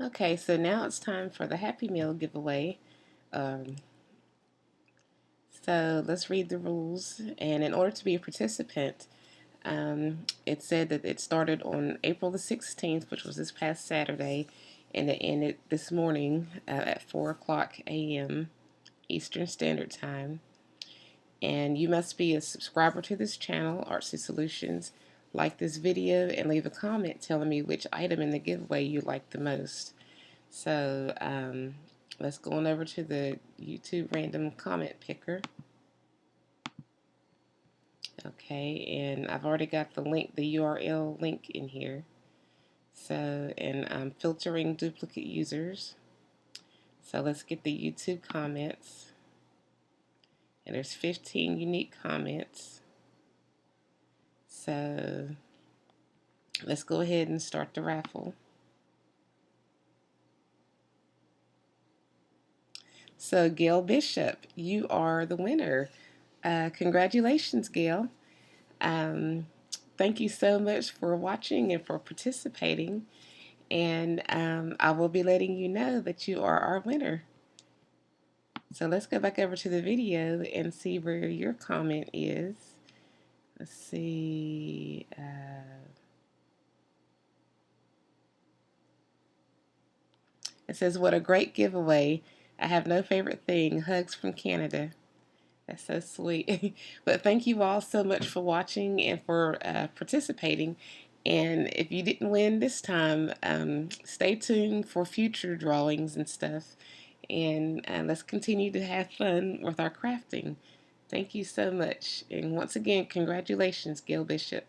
Okay, so now it's time for the Happy Meal giveaway. Um, so let's read the rules. And in order to be a participant, it said that it started on April the 16th, which was this past Saturday, and it ended this morning at 4 o'clock a.m. Eastern Standard Time. And you must be a subscriber to this channel, Artsy Solutions. Like this video and leave a comment telling me which item in the giveaway you like the most. So let's go on over to the YouTube random comment picker. Okay, and I've already got the link, the URL link in here. So, and I'm filtering duplicate users. So let's get the YouTube comments. And there's 15 unique comments. So let's go ahead and start the raffle. So Gail Bishop, you are the winner. Congratulations, Gail. Um, Thank you so much for watching and for participating. And I will be letting you know that you are our winner. So let's go back over to the video and see where your comment is. Let's see. It says, "What a great giveaway. I have no favorite thing. Hugs from Canada." That's so sweet. But thank you all so much for watching and for participating. And if you didn't win this time, stay tuned for future drawings and stuff. And let's continue to have fun with our crafting. Thank you so much. And once again, congratulations, Gail Bishop.